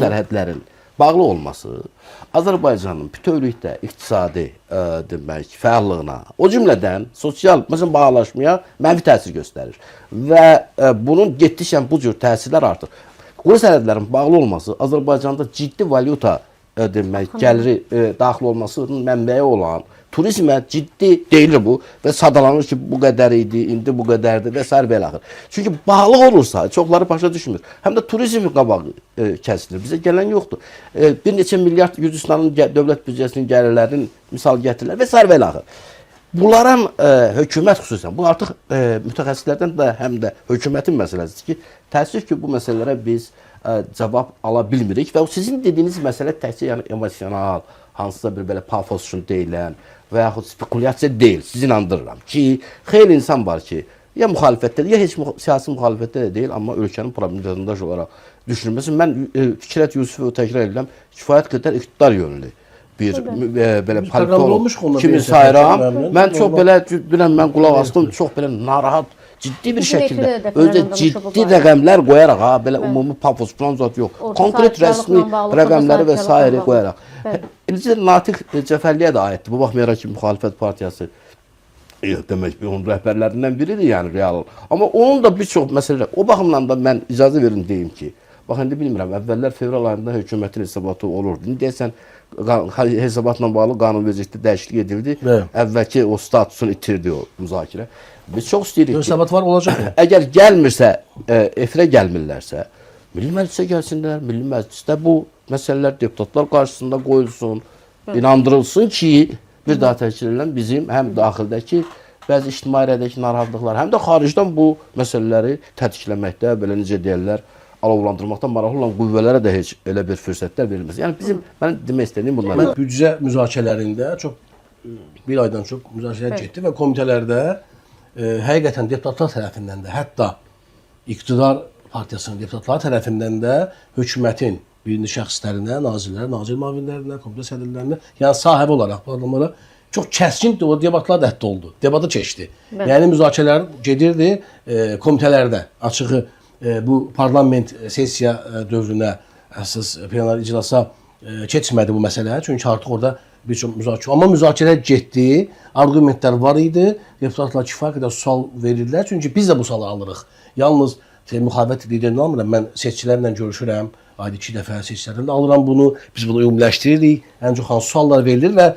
sərhədlərin bağlı olması Azərbaycanın bütövlükdə iqtisadi demək, fəallığına, o cümlədən sosial məsələn bağlaşmaya mənfi təsir göstərir və bunun getdikcə bu cür təsirlər artır. Quru sərhədlərin bağlı olması Azərbaycanda ciddi valyuta demək, gəliri daxil olmasının mənbəyi olan turizmə ciddi deyilir bu və sadalanır ki, bu qədər idi, indi bu qədərdir və s. belə axır. Çünki bağlıq olursa, çoxları başa düşmür. Həm də turizm qabağı kəsilir. Bizə gələn yoxdur. Bir neçə milyard Gürcüstanın dövlət büdcəsinin gəlirlərinin misal gətirirlər və s. belə axır. Bunların hökumət xüsusən, bu artıq mütəxəssislərdən də həm də hökumətin məsələsidir ki, təəssüf ki, bu məsələlərə biz cavab ala bilmirik və sizin dediyiniz məsələ təkcə yəni emosional, hansısa bir belə pafos üçün deyilən və yaxud spekulyasiya deyil. Sizi inandırıram ki, xeyli insan var ki, ya müxalifətdə, ya heç siyasi müxalifətdə də deyil, amma ölkənin problemdaş olaraq düşünülməsi. Mən Fikrət Yusufovu təkrar edirəm, kifayət qədər iqtidar yönlü bir belə politolog kimi sayıram. Mən çox belə, bilən mən qulaq astım, çox belə narahat, ciddi bir şəkildə, özdə ciddi rəqəmlər qoyaraq, belə ümumi pafos plan zat yox, konkret rəsmi rəqəmləri və s. qoyaraq. Eləcə Natiq Cəfərliyə də aiddir. Bu baxmayaraq ki, müxalifət partiyası demək, onun rəhbərlərindən biridir, yəni real. Amma onun da bir çox məsələlər, o baxımdan da mən icazə verin deyim ki, bax, indi bilmirəm, əvvəllər fevral ayında hökumətin hesabatı olurdu. İndi deyəsən, hesabatla bağlı qanunvericilikdə dəyişiklik edildi. Əvvəlki o statusunu itirdi o müzakirə. Biz çox istəyirik ki, hesabat var, olacaq mı? Əgər gəlmirsə, efirə gəlmirlərsə, Milli Məclisə gəlsinlər, Milli Məclisdə bu məsələlər deputatlar qarşısında qoyulsun, inandırılsın ki, bir daha təkrar edirəm, bizim həm daxildəki bəzi ictimaiyyətdəki narahatlıqlar, həm də xaricdən bu məsələləri tətikləməkdə, belə necə deyirlər, alovlandırmaqda maraqlı olan qüvvələrə də heç elə bir fürsətlər verilməz. Yəni bizim, mən demək istədiyim bunlar. Mən büdcə müzakirələrində bir aydan çox müzakirə getdi və komitələrdə həqiqətən deputatlar tərəfindən də, hətta iqtidar partiyasının deputatları tərəfindən də hökumətin birinci şəxslərinə, nazirlərə, nazir müavinlərinə, komitə sədrlərinə, yəni sahibi olaraq bu adamlara çox kəskin debatlar da hətta oldu. Debatı keçdi. Yəni müzakirələr gedirdi komitələrdə. Açığı bu parlament sessiya dövrünə əsas plenar iclasa keçmədi bu məsələ. Çünki artıq orada bir çox müzakirə. Amma müzakirə getdi, arqumentlər var idi, deputatlar kifayət qədər sual verirdilər. Çünki biz də bu sualı alırıq. Yalnız müxalifət liderini almıram, mən seçkilərlə görüşürəm, ayda 2 dəfə seçkilərdən də alıram bunu, biz bunu ümumiləşdiririk, ən çox hansı suallar verilir və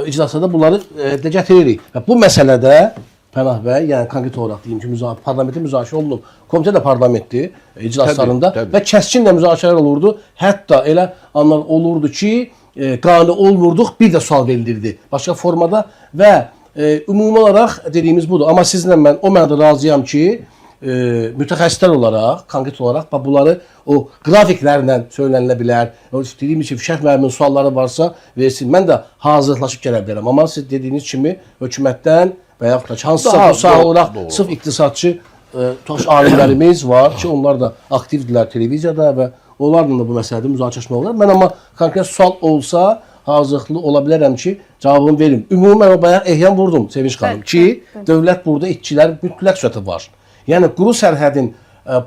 iclasda bunları də gətiririk. Və bu məsələdə Pənah bəy, yəni konkret olaraq deyim ki, parlamentin müzakirə olunub, komitə də parlamentdir iclaslarında və kəskin də müzakirələr olurdu. Hətta elə anlar olurdu ki, qane olmurduq, bir də sual verilirdi başqa formada və ümumi olaraq dediyimiz budur. Amma sizinlə mən o mənada razıyam ki, mütəxəssislər olaraq, konkret olaraq bunları o qrafiklərlə söylənilə bilər. Dediyimiz ki, Fişək müəllimin sualları varsa versin. Mən də hazırlaşıb gələ bilərəm. Amma siz dediyiniz kimi hökumətdən və yaxud da hansısa bu sahə olaraq sırf iqtisadçı alimlərimiz var ki, onlar da aktivdirlər televiziyada və onlarla da bu məsələdə müzakirə olar. Mən amma konkret sual olsa hazırlıqlı ola bilərəm ki, cavabını verim. Ümumi mən o bayaq ehyam vurdum Sevinç xanım ki, dövlət burada itkilər mütləq surətdə var. Yəni quru sərhədin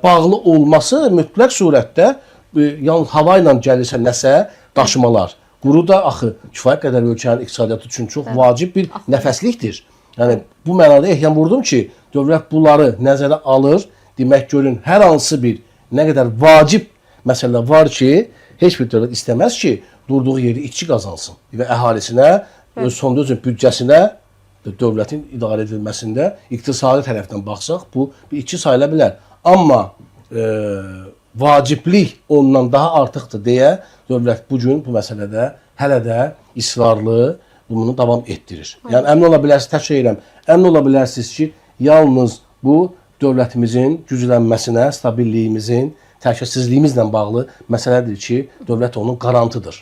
bağlı olması mütləq surətdə yalnız hava ilə gəlirsə nəsə daşımalar. Quru da axı kifayət qədər ölkənin iqtisadiyyatı üçün çox vacib bir nəfəslikdir. Yəni bu mənada ehyam vurdum ki, dövlət bunları nəzərə alır. Demək görün, hər hansı bir nə qədər vacib məsələ var ki, heç bir dövlət istəməz ki, durduğu yeri itki qazansın və əhalisinə, sonda özün büdcəsinə, dövlətin idarə edilməsində iqtisadi tərəfdən baxsaq, bu bir itki sayıla bilər. Amma vaciblik ondan daha artıqdır deyə dövlət bugün bu məsələdə hələ də israrlı bunu davam etdirir. Yəni əmin ola bilərsiniz, təkrar edirəm, əmin ola bilərsiniz ki, yalnız bu dövlətimizin güclənməsinə, stabilliyimizin, təhlükəsizliyimizlə bağlı məsələdir ki, dövlət onun qarantıdır.